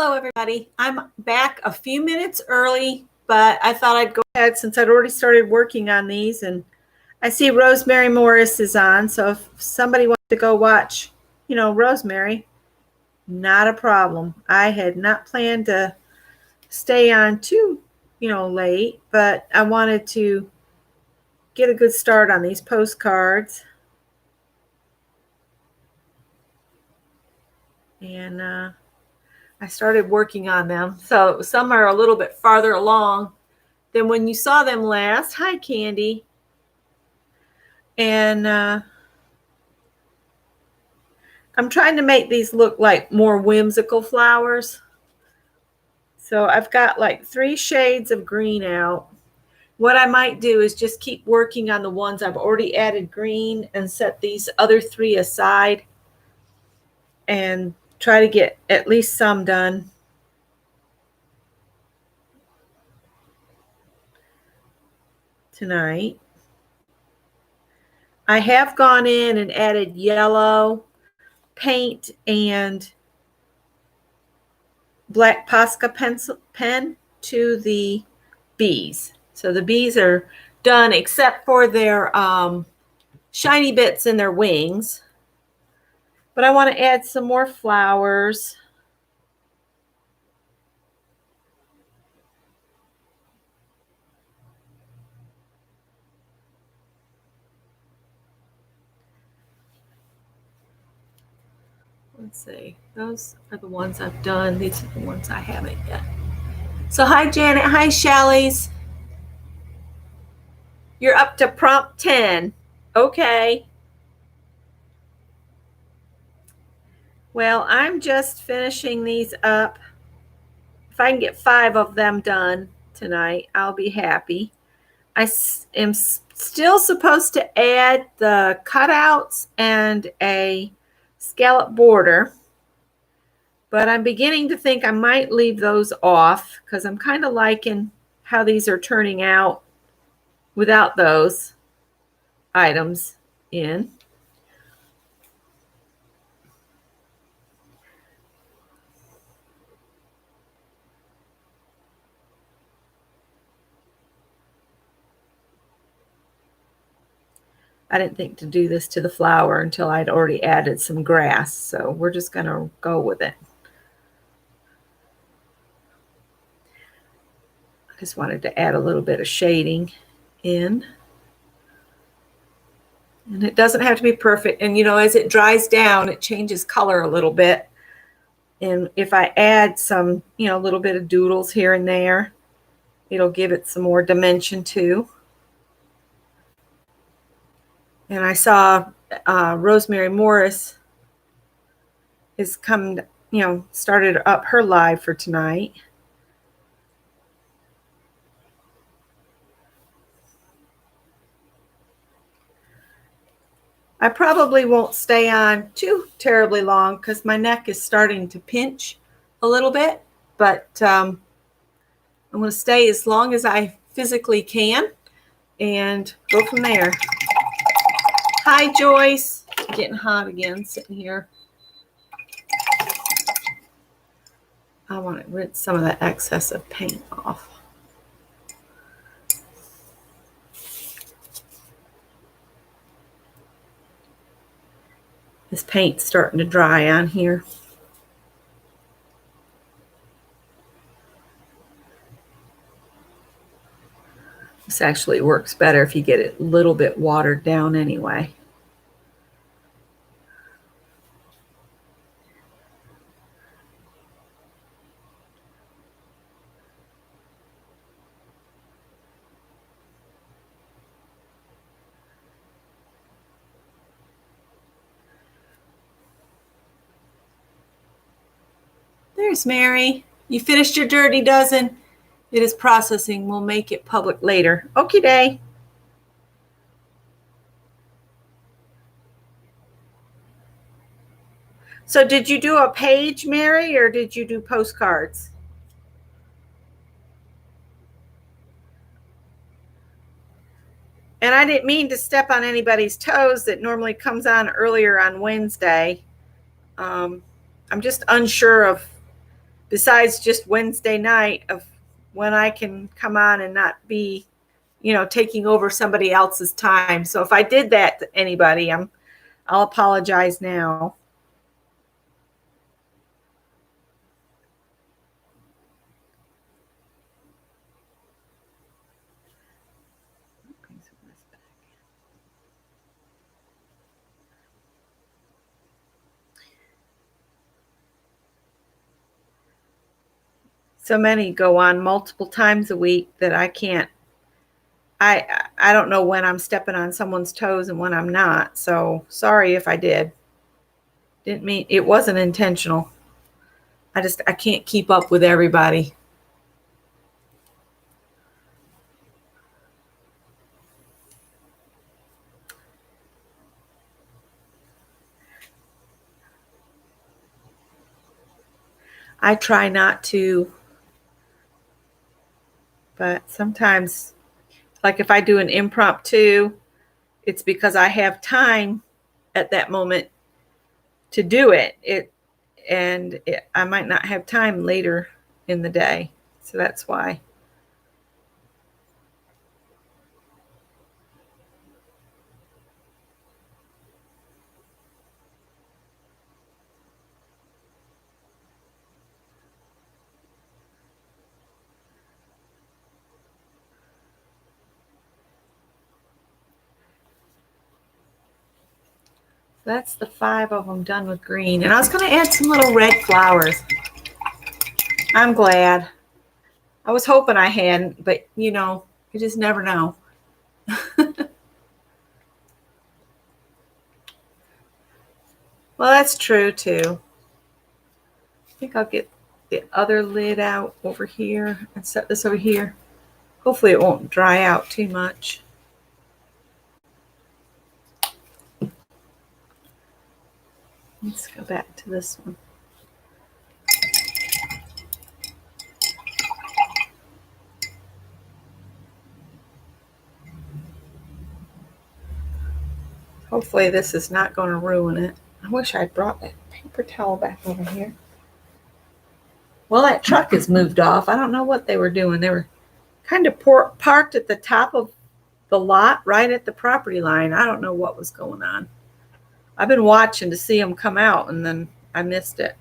Hello, everybody. I'm back a few minutes early, but I thought I'd go ahead since I'd already started working on these. And I see Rosemary Morris is on. So if somebody wants to go watch, Rosemary, not a problem. I had not planned to stay on too, late, but I wanted to get a good start on these postcards. And I started working on them. So some are a little bit farther along than when you saw them last. Hi, Candy. And I'm trying to make these look like more whimsical flowers. So I've got like 3 shades of green out. What I might do is just keep working on the ones I've already added green and set these other 3 aside and try to get at least some done. Tonight. I have gone in and added yellow paint and black Posca pen to the bees. So the bees are done except for their shiny bits in their wings. But I want to add some more flowers. Let's see. Those are the ones I've done. These are the ones I haven't yet. So hi, Janet. Hi, Shelley's. You're up to prompt 10. Okay. Well, I'm just finishing these up. If I can get 5 of them done tonight, I'll be happy. I am still supposed to add the cutouts and a scallop border, but I'm beginning to think I might leave those off because I'm kind of liking how these are turning out without those items in. I didn't think to do this to the flower until I'd already added some grass, so we're just going to go with it. I just wanted to add a little bit of shading in. And it doesn't have to be perfect. And, as it dries down, it changes color a little bit. And if I add some, a little bit of doodles here and there, it'll give it some more dimension too. And I saw Rosemary Morris is coming, started up her live for tonight. I probably won't stay on too terribly long because my neck is starting to pinch a little bit, but I'm going to stay as long as I physically can and go from there. Hi, Joyce. Getting hot again sitting here. I want to rinse some of that excess of paint off. This paint's starting to dry on here. This actually works better if you get it a little bit watered down anyway. There's Mary. You finished your dirty dozen. It is processing. We'll make it public later. Okie day. So did you do a page, Mary, or did you do postcards? And I didn't mean to step on anybody's toes that normally comes on earlier on Wednesday. I'm just unsure of besides just Wednesday night of when I can come on and not be, taking over somebody else's time. So if I did that to anybody, I'll apologize now. So many go on multiple times a week that I can't. I don't know when I'm stepping on someone's toes and when I'm not. So sorry if I did. Didn't mean, it wasn't intentional. I can't keep up with everybody. I try not to, but sometimes, like if I do an impromptu, it's because I have time at that moment to do it. I might not have time later in the day. So that's why. That's the 5 of them done with green. And I was going to add some little red flowers. I'm glad. I was hoping I hadn't, but you just never know. Well, that's true too. I think I'll get the other lid out over here and set this over here. Hopefully it won't dry out too much. Let's go back to this one. Hopefully this is not going to ruin it. I wish I'd brought that paper towel back over here. Well, that truck is moved off. I don't know what they were doing. They were kind of parked at the top of the lot right at the property line. I don't know what was going on. I've been watching to see them come out, and then I missed it.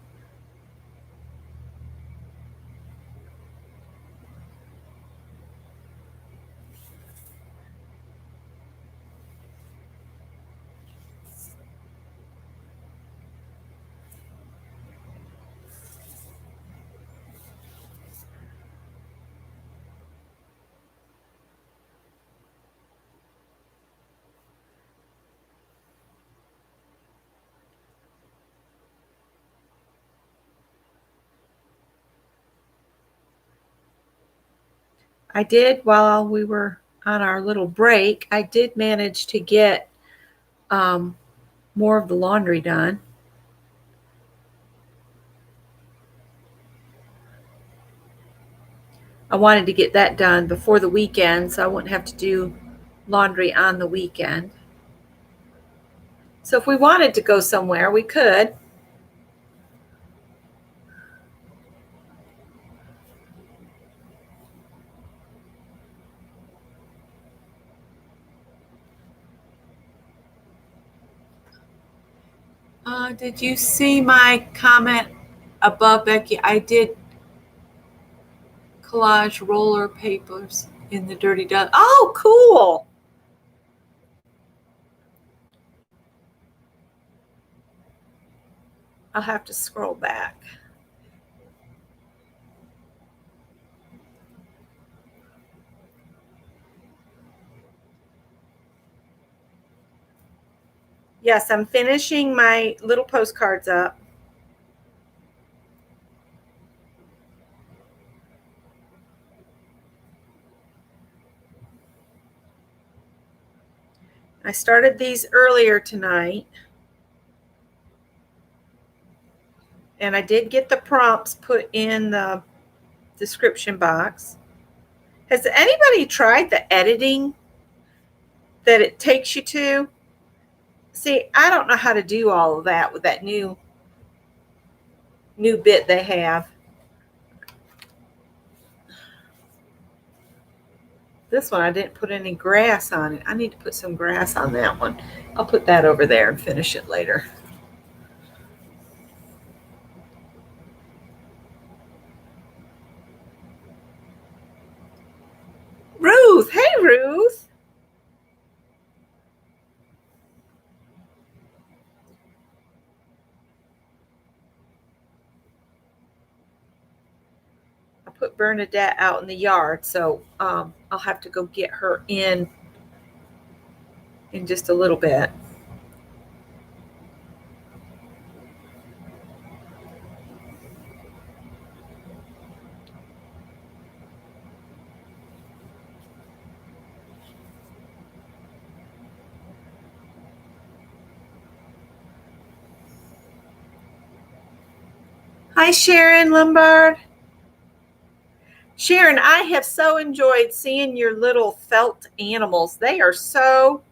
I did, while we were on our little break, I did manage to get more of the laundry done. I wanted to get that done before the weekend so I wouldn't have to do laundry on the weekend. So if we wanted to go somewhere, we could. Did you see my comment above, Becky? I did collage roller papers in the Dirty Dozen. Oh, cool. I'll have to scroll back. Yes, I'm finishing my little postcards up. I started these earlier tonight. And I did get the prompts put in the description box. Has anybody tried the editing that it takes you to? See, I don't know how to do all of that with that new bit they have. This one, I didn't put any grass on it. I need to put some grass on that one. I'll put that over there and finish it later. Ruth, hey Ruth. I put Bernadette out in the yard, so I'll have to go get her in just a little bit. Hi, Sharon Lombard. Sharon, I have so enjoyed seeing your little felt animals. They are so,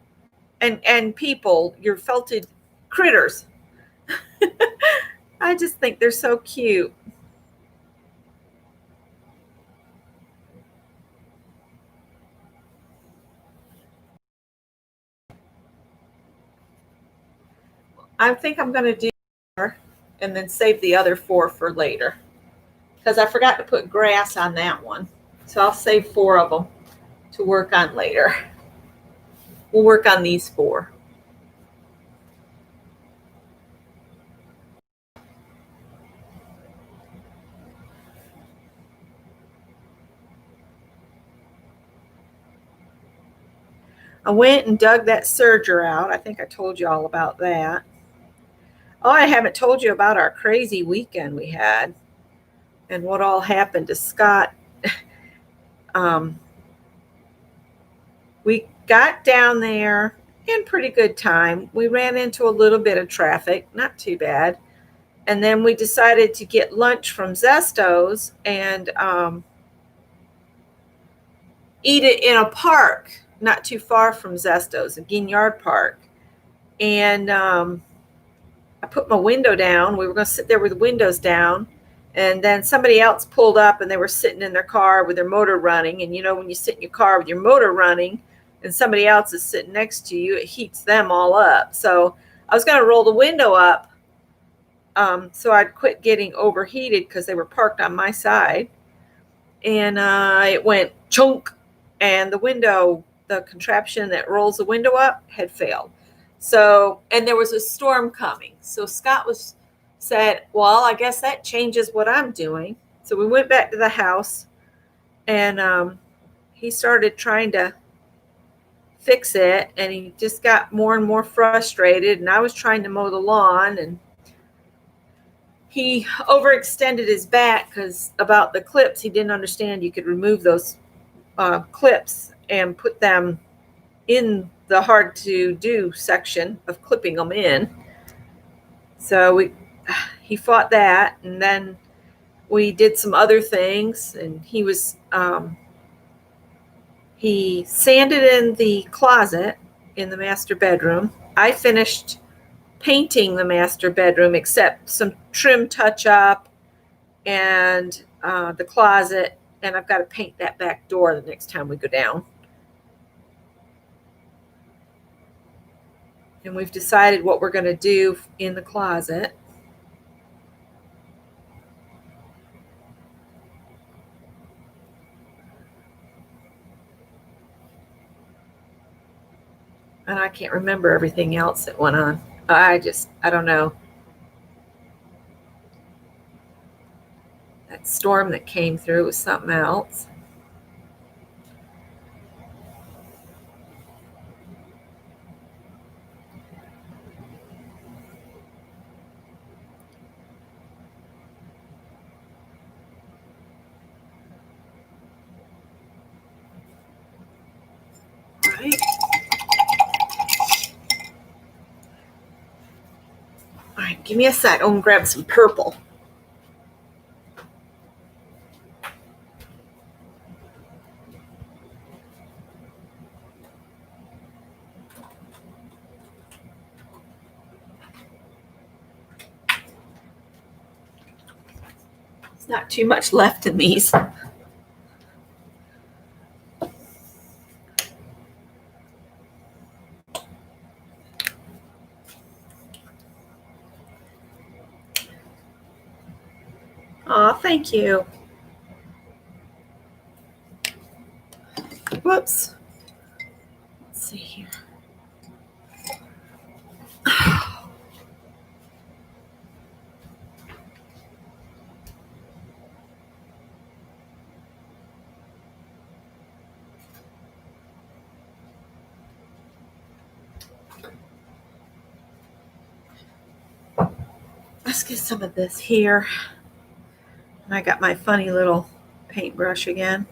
and people, your felted critters. I just think they're so cute. I think I'm going to do and then save the other 4 for later because I forgot to put grass on that one. So I'll save 4 of them to work on later. We'll work on these 4. I went and dug that serger out. I think I told you all about that. Oh, I haven't told you about our crazy weekend we had and what all happened to Scott. We got down there in pretty good time. We ran into a little bit of traffic, not too bad. And then we decided to get lunch from Zesto's and eat it in a park not too far from Zesto's, a Ginyard Park. And I put my window down. We were going to sit there with the windows down. And then somebody else pulled up and they were sitting in their car with their motor running. And you know, when you sit in your car with your motor running and somebody else is sitting next to you, it heats them all up. So I was going to roll the window up so I'd quit getting overheated because they were parked on my side. And it went chunk, and the window, the contraption that rolls the window up, had failed. So, and there was a storm coming. So Scott said, well, I guess that changes what I'm doing. So we went back to the house, and he started trying to fix it, and he just got more and more frustrated. And I was trying to mow the lawn, and he overextended his back because about the clips, he didn't understand you could remove those clips and put them in the hard to do section of clipping them in. So he fought that, and then we did some other things, and he sanded in the closet in the master bedroom. I finished painting the master bedroom except some trim touch up and the closet, and I've got to paint that back door the next time we go down. And we've decided what we're going to do in the closet. And I can't remember everything else that went on. I don't know. That storm that came through was something else. Right. All right, give me a sec. I'm going to grab some purple. There's not too much left in these. Oh, thank you. Whoops. Let's see here. Let's get some of this here. And I got my funny little paintbrush again.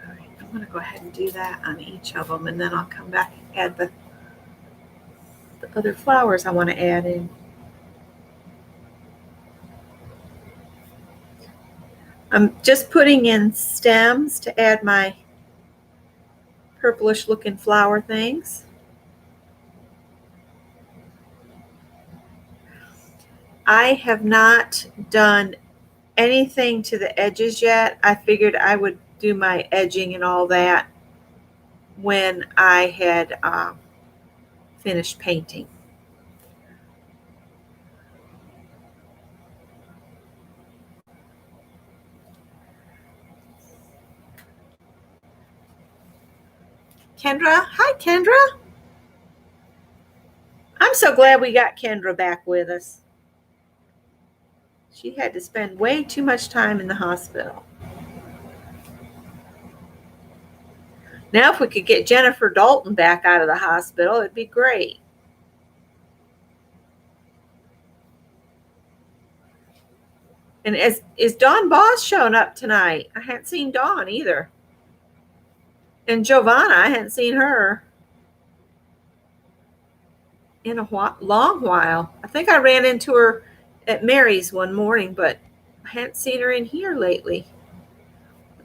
All right, I'm going to go ahead and do that on each of them, and then I'll come back and add the other flowers I want to add in. I'm just putting in stems to add my purplish looking flower things. I have not done anything to the edges yet. I figured I would do my edging and all that when I had finished painting. Kendra, hi Kendra. I'm so glad we got Kendra back with us. She had to spend way too much time in the hospital. Now, if we could get Jennifer Dalton back out of the hospital, it'd be great. And is Dawn Boss showing up tonight? I hadn't seen Dawn either. And Giovanna, I hadn't seen her in a long while. I think I ran into her at Mary's one morning, but I hadn't seen her in here lately.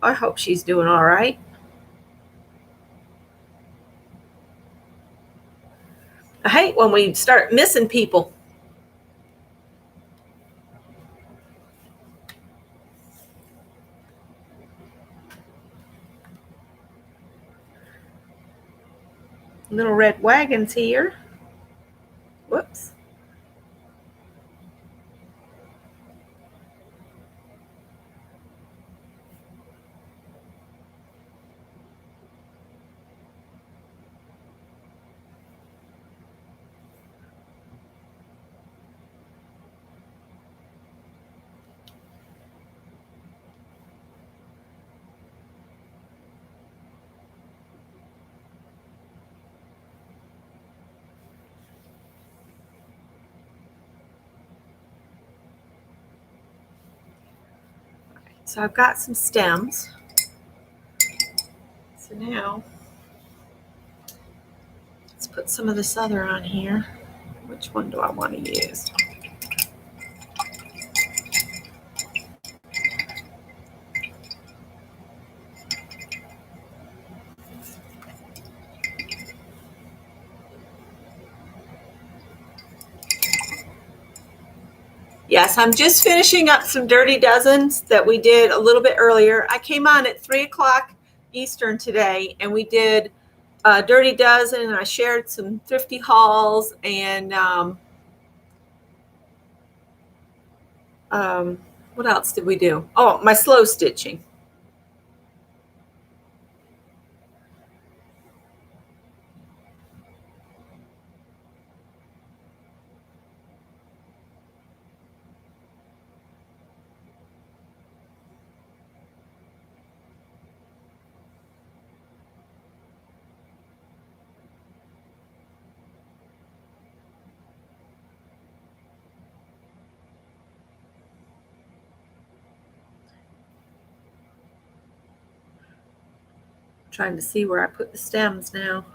I hope she's doing all right. I hate when we start missing people. Little red wagons here. Whoops. So I've got some stems. So now let's put some of this other on here. Which one do I want to use? Yes, I'm just finishing up some Dirty Dozens that we did a little bit earlier. I came on at 3 o'clock Eastern today, and we did Dirty Dozen, and I shared some thrifty hauls and what else did we do? Oh, my slow stitching. Trying to see where I put the stems now.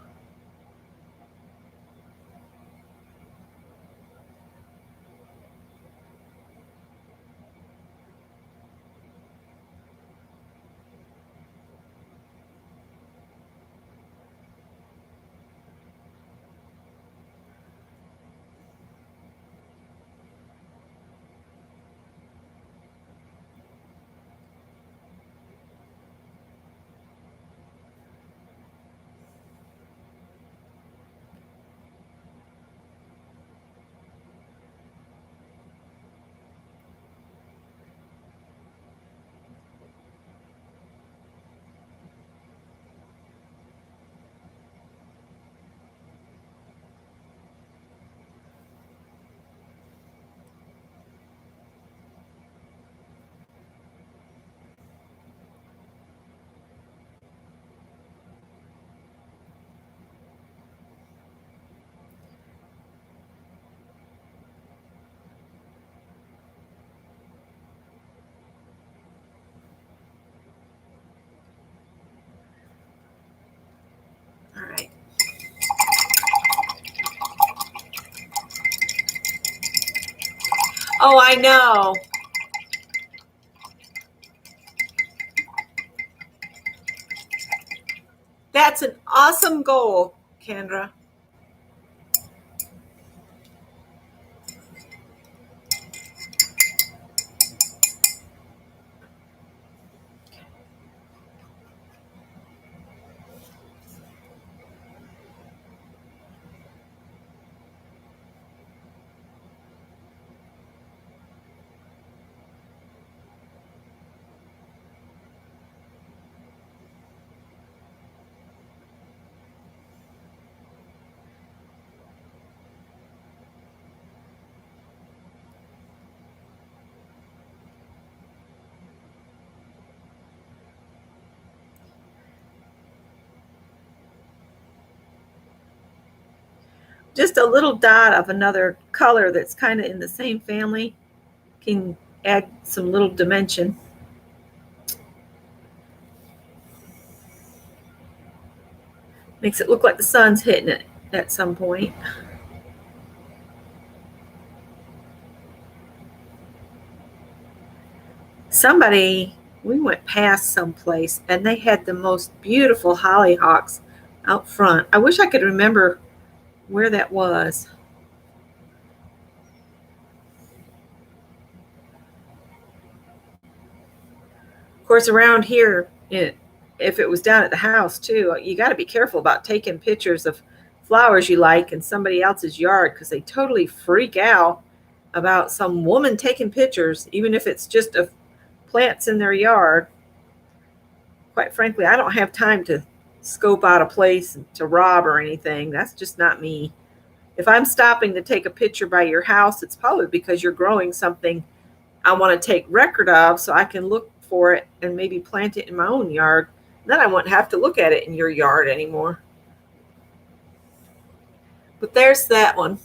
Oh, I know. That's an awesome goal, Kendra. Just a little dot of another color that's kind of in the same family can add some little dimension. Makes it look like the sun's hitting it at some point. We went past someplace and they had the most beautiful hollyhocks out front. I wish I could remember where that was. Of course, around here, if it was down at the house too, you got to be careful about taking pictures of flowers you like in somebody else's yard because they totally freak out about some woman taking pictures, even if it's just of plants in their yard. Quite frankly, I don't have time to scope out a place to rob or anything. That's just not me. If I'm stopping to take a picture by your house, it's probably because you're growing something I want to take record of so I can look for it and maybe plant it in my own yard. Then I won't have to look at it in your yard anymore. But there's that one.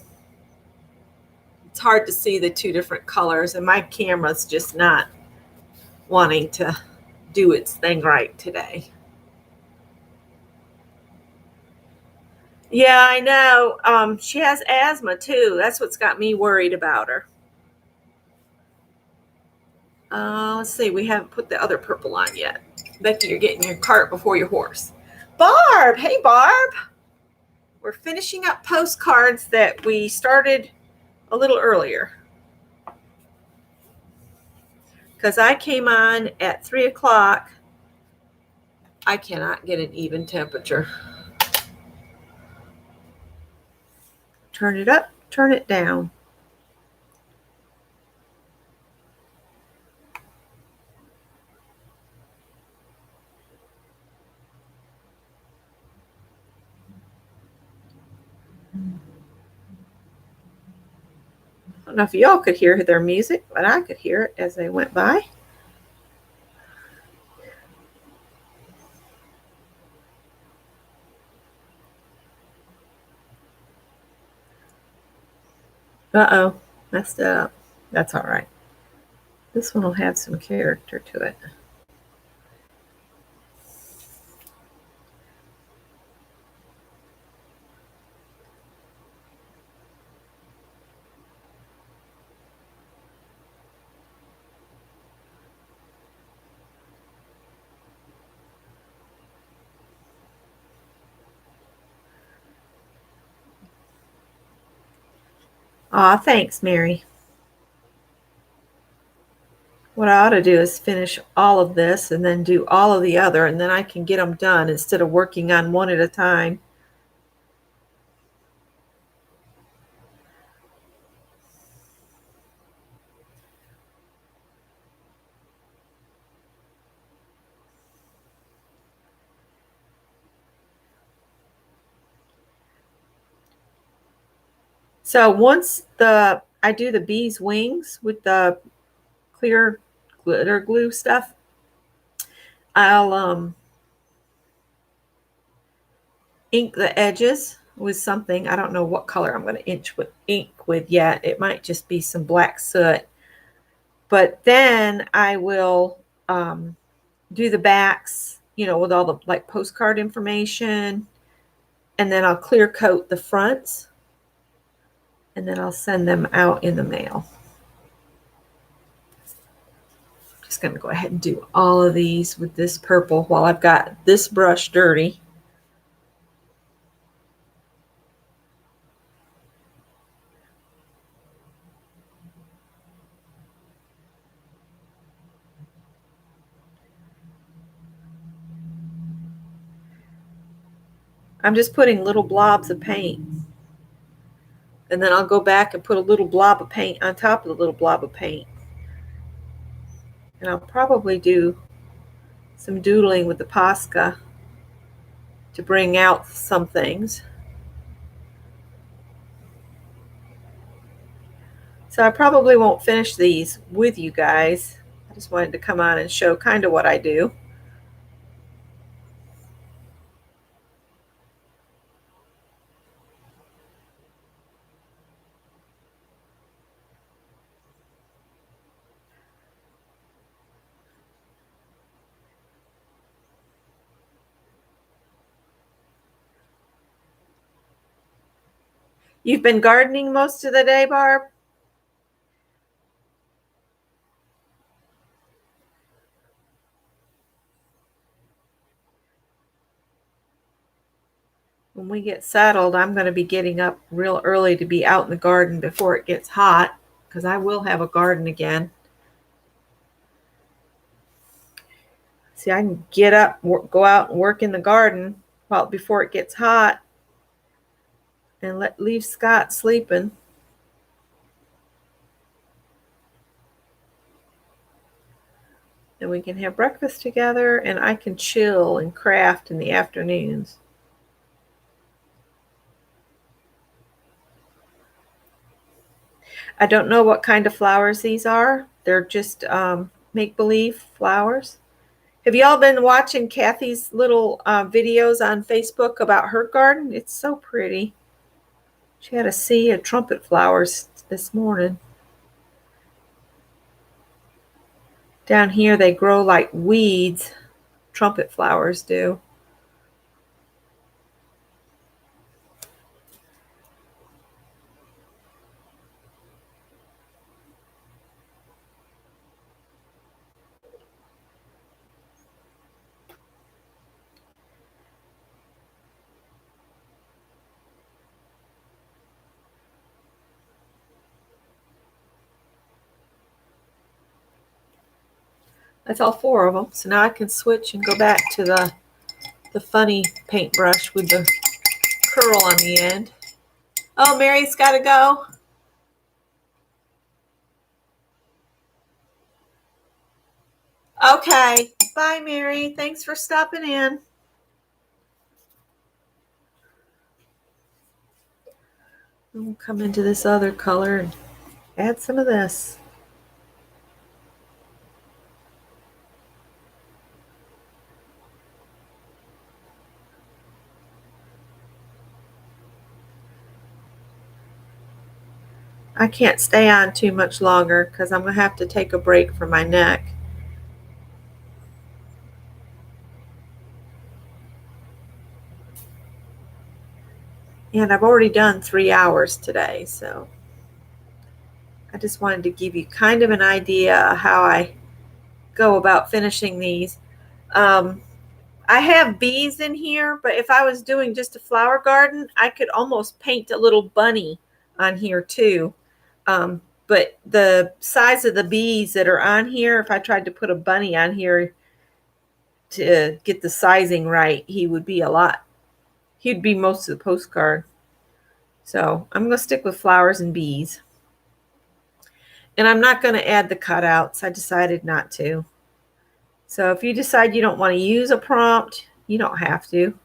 It's hard to see the two different colors, and my camera's just not wanting to do its thing right today. Yeah, I know. She has asthma too. That's what's got me worried about her. Let's see. We haven't put the other purple on yet. Becky, you're getting your cart before your horse. Barb! Hey, Barb! We're finishing up postcards that we started a little earlier. Because I came on at 3 o'clock. I cannot get an even temperature. Turn it up, turn it down. I don't know if y'all could hear their music, but I could hear it as they went by. Uh-oh, messed it up. That's all right. This one will have some character to it. Aw, thanks, Mary. What I ought to do is finish all of this and then do all of the other, and then I can get them done instead of working on one at a time. So once I do the bee's wings with the clear glitter glue stuff, I'll ink the edges with something. I don't know what color I'm going to ink with yet. It might just be some black soot. But then I will do the backs, with all the like postcard information, and then I'll clear coat the fronts, and then I'll send them out in the mail. Just going to go ahead and do all of these with this purple while I've got this brush dirty. I'm just putting little blobs of paint. And then I'll go back and put a little blob of paint on top of the little blob of paint. And I'll probably do some doodling with the Posca to bring out some things. So I probably won't finish these with you guys. I just wanted to come on and show kind of what I do. You've been gardening most of the day, Barb? When we get settled, I'm going to be getting up real early to be out in the garden before it gets hot, because I will have a garden again. See, I can get up, go out and work in the garden before it gets hot, and leave Scott sleeping. And we can have breakfast together, and I can chill and craft in the afternoons. I don't know what kind of flowers these are. They're just make-believe flowers. Have y'all been watching Kathy's little videos on Facebook about her garden? It's so pretty. She had a sea of trumpet flowers this morning. Down here they grow like weeds. Trumpet flowers do. That's all 4 of them. So now I can switch and go back to the funny paintbrush with the curl on the end. Oh, Mary's got to go. Okay. Bye, Mary. Thanks for stopping in. We'll come into this other color and add some of this. I can't stay on too much longer because I'm going to have to take a break for my neck. And I've already done 3 hours today, so I just wanted to give you kind of an idea of how I go about finishing these. I have bees in here, but if I was doing just a flower garden, I could almost paint a little bunny on here too. But the size of the bees that are on here, if I tried to put a bunny on here to get the sizing right, he'd be most of the postcard. So I'm going to stick with flowers and bees. And I'm not going to add the cutouts. I decided not to. So if you decide you don't want to use a prompt, you don't have to.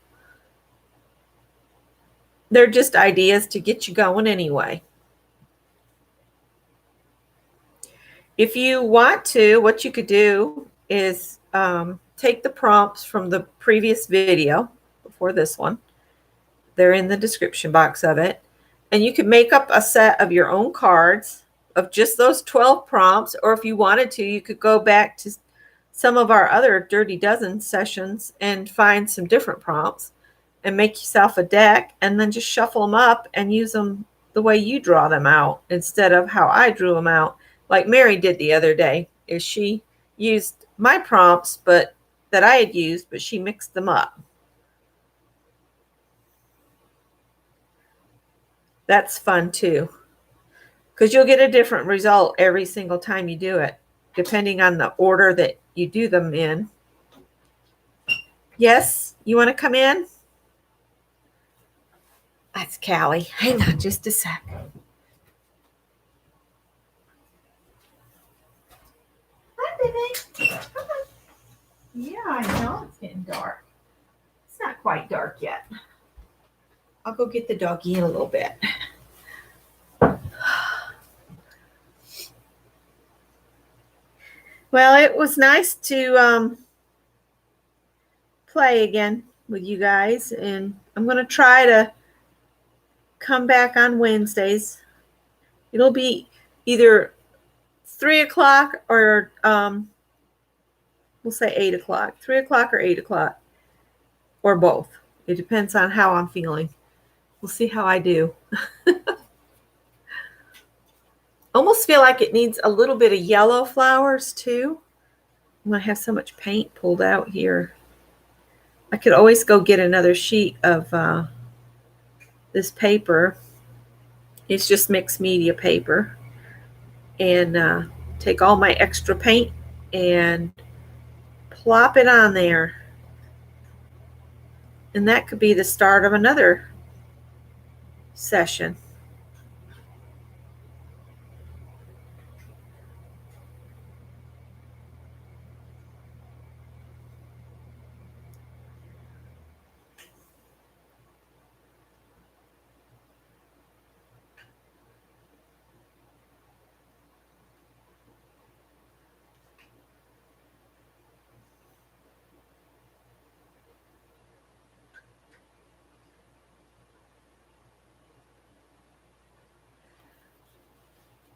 They're just ideas to get you going anyway. If you want to, what you could do is take the prompts from the previous video before this one. They're in the description box of it. And you could make up a set of your own cards of just those 12 prompts. Or if you wanted to, you could go back to some of our other Dirty Dozen sessions and find some different prompts and make yourself a deck and then just shuffle them up and use them the way you draw them out instead of how I drew them out, like Mary did the other day. Is she used my prompts, but that I had used, but she mixed them up. That's fun too, because you'll get a different result every single time you do it, depending on the order that you do them in. Yes, you want to come in? That's Callie. Hang on just a sec. Hi, baby. Come on. Yeah, I know it's getting dark. It's not quite dark yet. I'll go get the doggy in a little bit. Well, it was nice to play again with you guys, and I'm going to try to come back on Wednesdays. It'll be either 3 o'clock or we'll say 8 o'clock. 3 o'clock or 8 o'clock, or both. It depends on how I'm feeling. We'll see how I do. Almost feel like it needs a little bit of yellow flowers too. I'm going to have so much paint pulled out here. I could always go get another sheet of this paper. It's just mixed media paper. And take all my extra paint and plop it on there. And that could be the start of another session.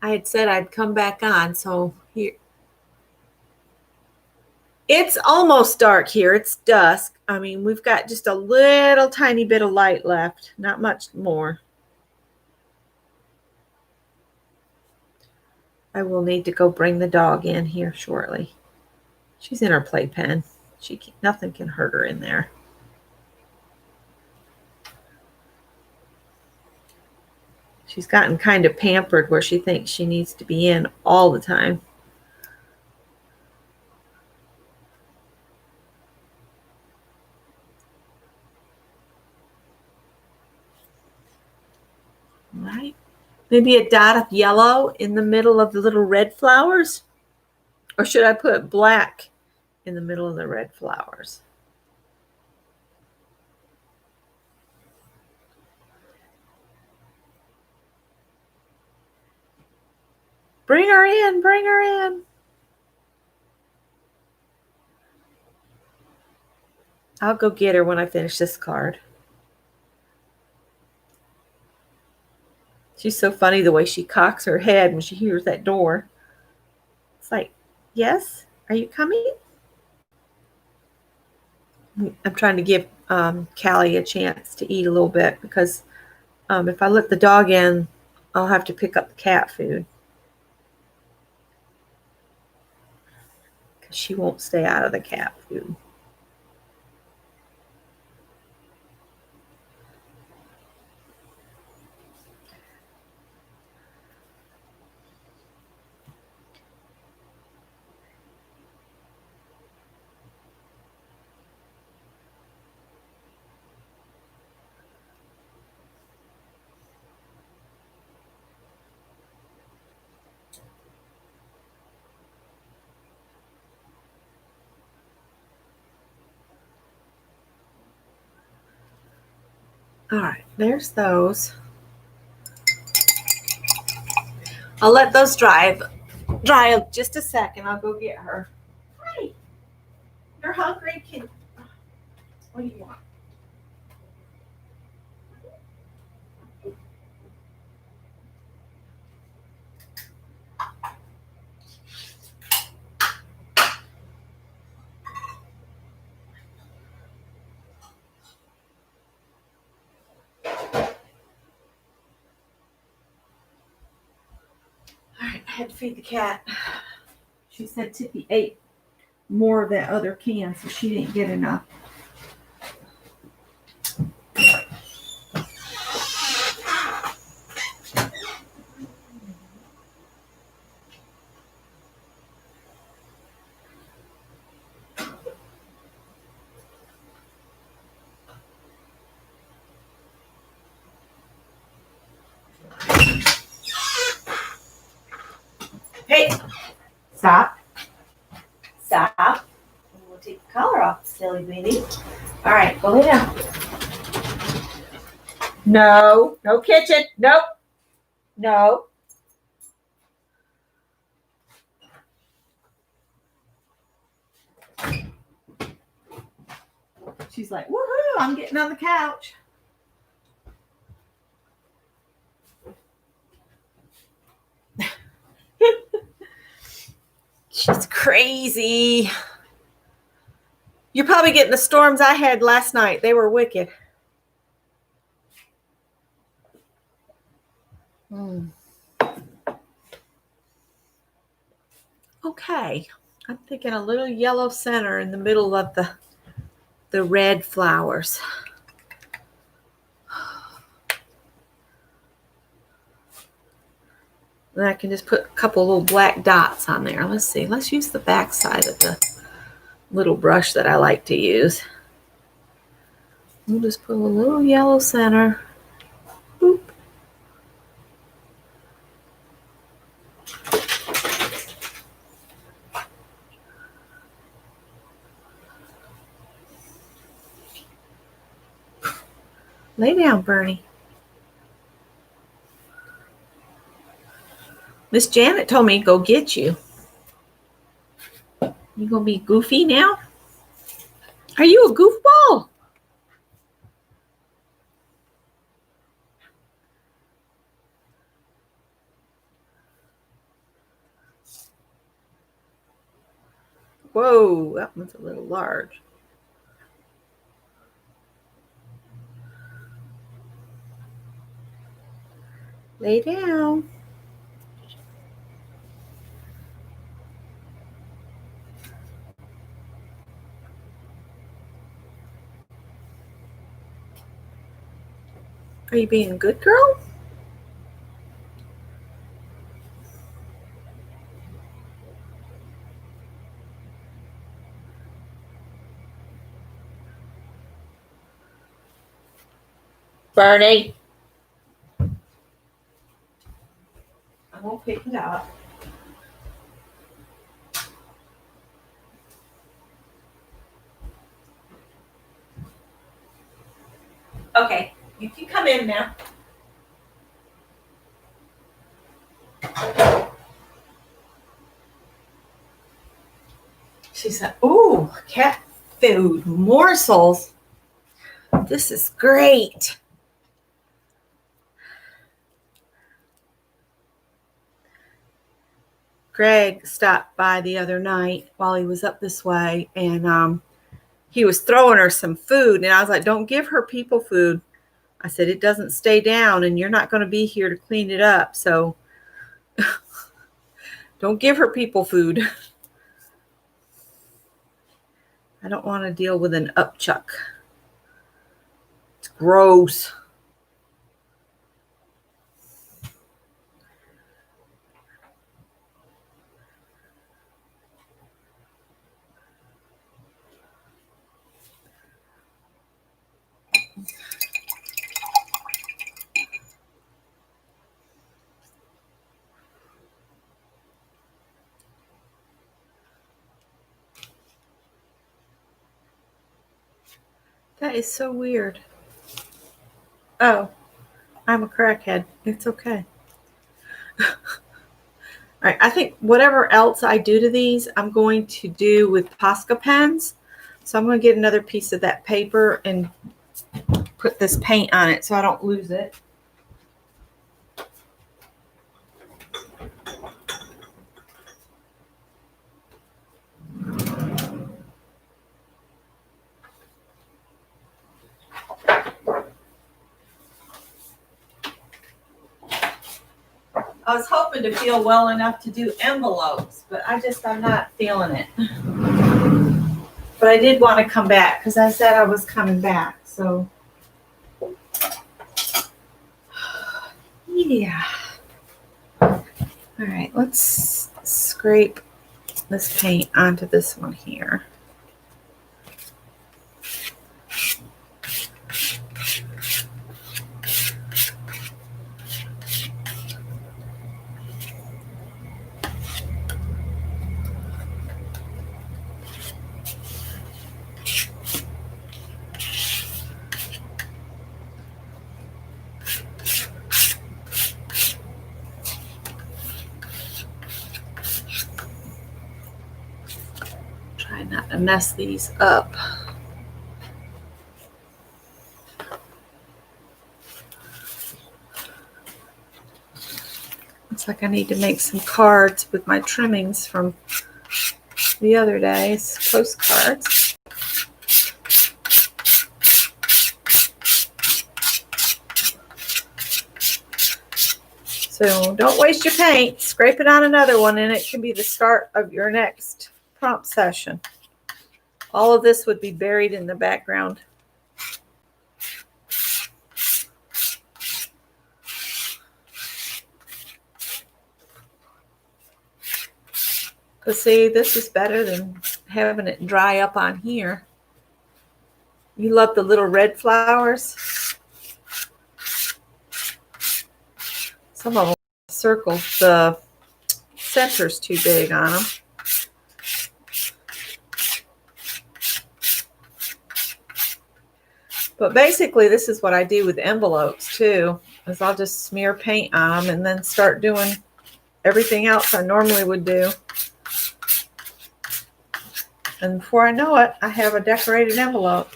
I had said I'd come back on, so here. It's almost dark here. It's dusk. I mean, we've got just a little tiny bit of light left, not much more. I will need to go bring the dog in here shortly. She's in her playpen. Nothing can hurt her in there. She's gotten kind of pampered where she thinks she needs to be in all the time. Right? Maybe a dot of yellow in the middle of the little red flowers? Or should I put black in the middle of the red flowers? Bring her in, bring her in. I'll go get her when I finish this card. She's so funny the way she cocks her head when she hears that door. It's like, yes, are you coming? I'm trying to give Callie a chance to eat a little bit because if I let the dog in, I'll have to pick up the cat food. Because she won't stay out of the cat food. All right, there's those. I'll let those dry just a second. I'll go get her. Hi. You're hungry? What do you want? All right, I had to feed the cat. She said Tippy ate more of that other can, so she didn't get enough. Hey, stop. Stop. We'll take the collar off, silly baby. All right, go lay down. No, no kitchen. Nope. No. She's like, woohoo, I'm getting on the couch. She's crazy. You're probably getting the storms I had last night. They were wicked. Okay. I'm thinking a little yellow center in the middle of the red flowers. And I can just put a couple little black dots on there. Let's see. Let's use the back side of the little brush that I like to use. We'll just put a little yellow center. Boop. Lay down, Bernie. Miss Janet told me to go get you. You gonna be goofy now? Are you a goofball? Whoa, that one's a little large. Lay down. Are you being a good girl? Bernie. I won't pick it up. Okay, you can come in now. She said, ooh, cat food, morsels. This is great. Greg stopped by the other night while he was up this way, and he was throwing her some food, and I was like, don't give her people food. I said, it doesn't stay down, and you're not going to be here to clean it up, so don't give her people food. I don't want to deal with an upchuck. It's gross. That is so weird. Oh, I'm a crackhead. It's okay. All right, I think whatever else I do to these, I'm going to do with Posca pens. So I'm going to get another piece of that paper and put this paint on it so I don't lose it. I was hoping to feel well enough to do envelopes, but I'm not feeling it. But I did want to come back because I said I was coming back. So, yeah. All right, let's scrape this paint onto this one here. Try not to mess these up. Looks like I need to make some cards with my trimmings from the other day's postcards. So don't waste your paint. Scrape it on another one and it can be the start of your next prompt session. All of this would be buried in the background. Because see, this is better than having it dry up on here. You love the little red flowers. Some of them circle, the center's too big on them. But basically, this is what I do with envelopes too, is I'll just smear paint on them and then start doing everything else I normally would do. And before I know it, I have a decorated envelope.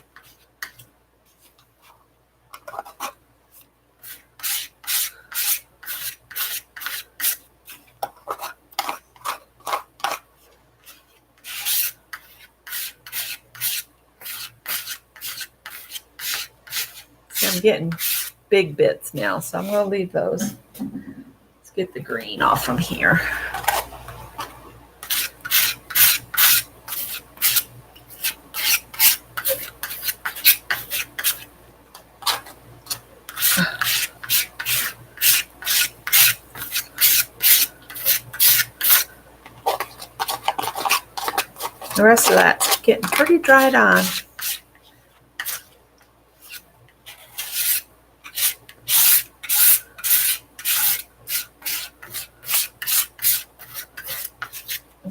I'm getting big bits now, so I'm going to leave those. Let's get the green off from here. The rest of that's getting pretty dried on.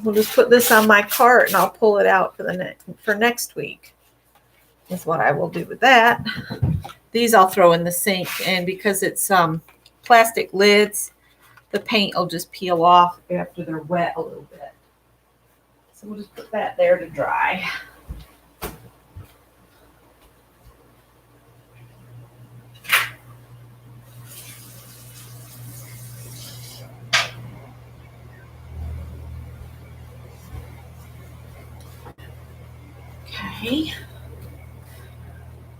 We'll just put this on my cart and I'll pull it out for next week. Is what I will do with that. These I'll throw in the sink, and because it's plastic lids, the paint will just peel off after they're wet a little bit. So we'll just put that there to dry. Okay.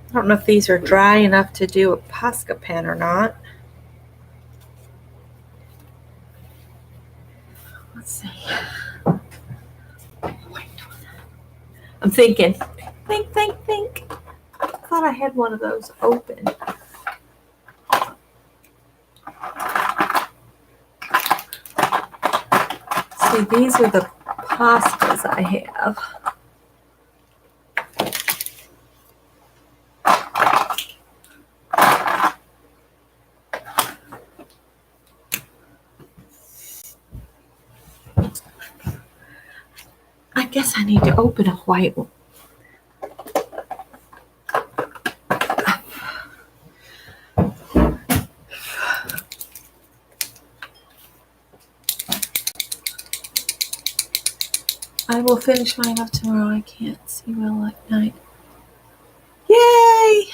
I don't know if these are dry enough to do a Posca pen or not. Let's see. I'm thinking. Think. I thought I had one of those open. See, these are the Poscas I have. I guess I need to open a white one. I will finish mine up tomorrow. I can't see well at night. Yay!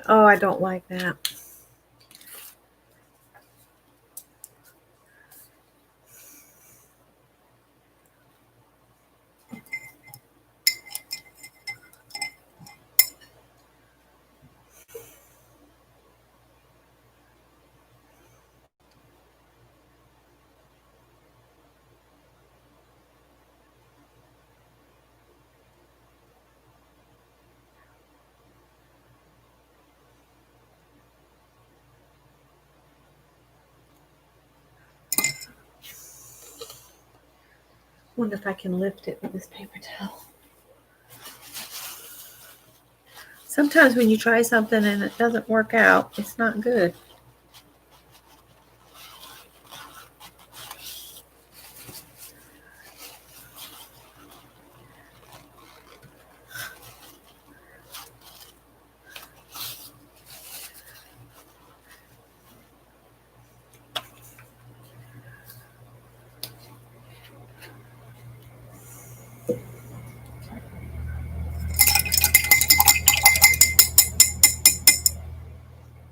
Oh, I don't like that. Wonder if I can lift it with this paper towel. Sometimes when you try something and it doesn't work out, it's not good.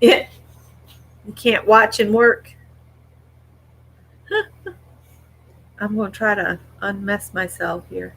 Yeah, you can't watch and work. I'm going to try to unmess myself here.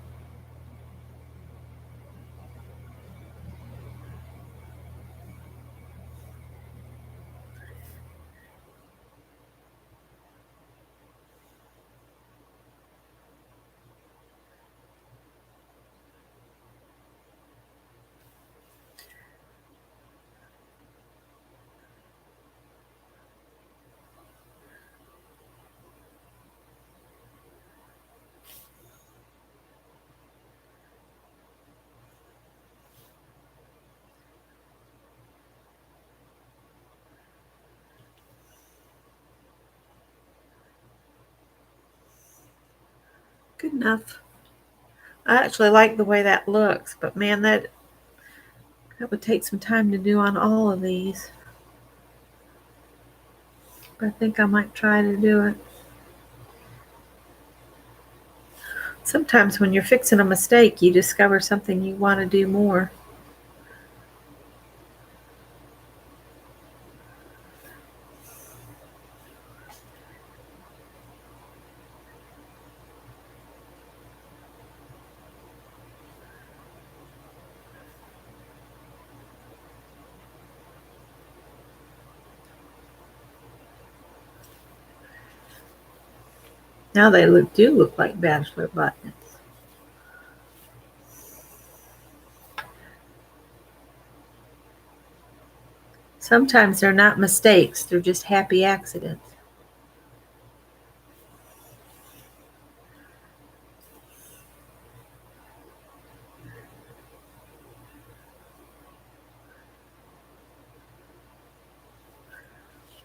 Good enough. I actually like the way that looks, but man, that would take some time to do on all of these. But I think I might try to do it. Sometimes when you're fixing a mistake, you discover something you want to do more. Now they do look like bachelor buttons. Sometimes they're not mistakes, they're just happy accidents.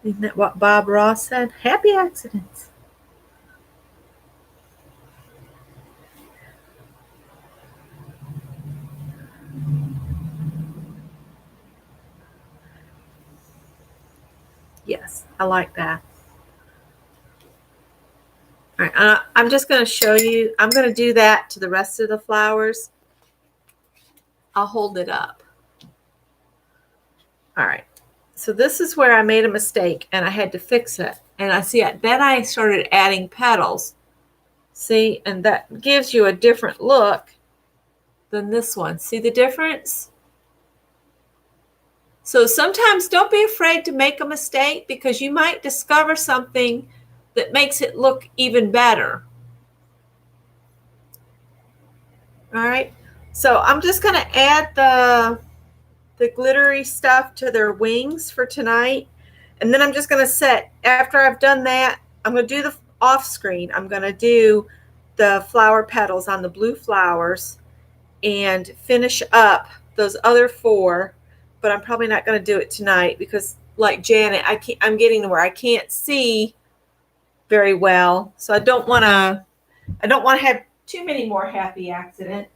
Isn't that what Bob Ross said? Happy accidents. Yes, I like that. All right, I'm just going to show you. I'm going to do that to the rest of the flowers. I'll hold it up. All right. So this is where I made a mistake and I had to fix it. And I see it. Then I started adding petals. See, and that gives you a different look than this one. See the difference? So sometimes don't be afraid to make a mistake because you might discover something that makes it look even better. All right. So I'm just going to add the glittery stuff to their wings for tonight. And then I'm just going to set, after I've done that, I'm going to do the off screen. I'm going to do the flower petals on the blue flowers and finish up those other 4, but I'm probably not going to do it tonight because like Janet, I'm getting to where I can't see very well. So I don't want to have too many more happy accidents.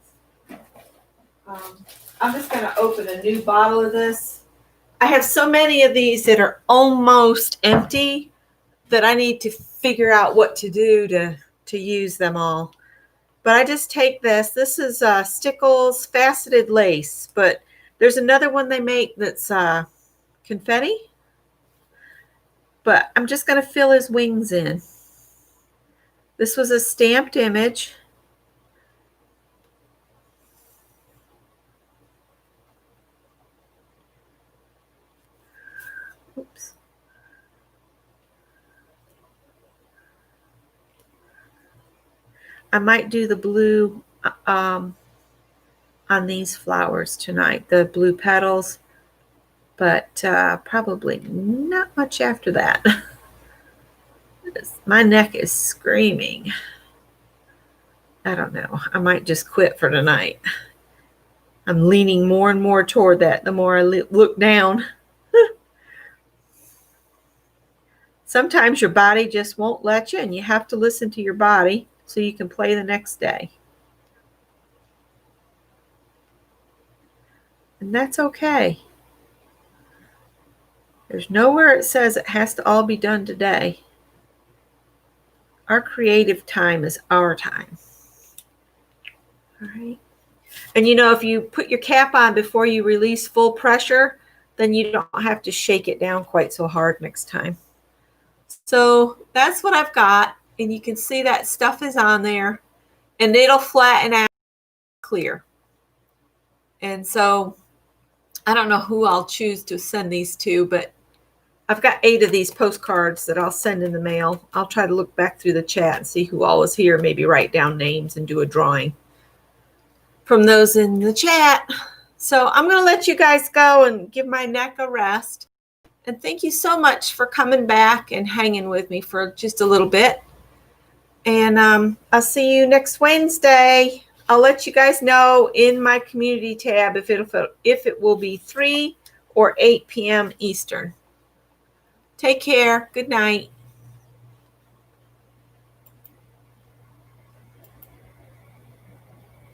I'm just going to open a new bottle of this. I have so many of these that are almost empty that I need to figure out what to do to use them all. But I just take this. This is Stickles Faceted Lace, but there's another one they make that's confetti. But I'm just going to fill his wings in. This was a stamped image. Oops. I might do the blue on these flowers tonight, the blue petals, but probably not much after that. My neck is screaming. I don't know. I might just quit for tonight. I'm leaning more and more toward that the more I look down. Sometimes your body just won't let you, and you have to listen to your body so you can play the next day. And that's okay. There's nowhere it says it has to all be done today. Our creative time is our time. All right. And you know, if you put your cap on before you release full pressure, then you don't have to shake it down quite so hard next time. So that's what I've got. And you can see that stuff is on there. And it'll flatten out clear. And so I don't know who I'll choose to send these to, but I've got 8 of these postcards that I'll send in the mail. I'll try to look back through the chat and see who all was here, maybe write down names and do a drawing from those in the chat. So I'm going to let you guys go and give my neck a rest. And thank you so much for coming back and hanging with me for just a little bit. And I'll see you next Wednesday. I'll let you guys know in my community tab if it will be 3 or 8 p.m. Eastern. Take care. Good night.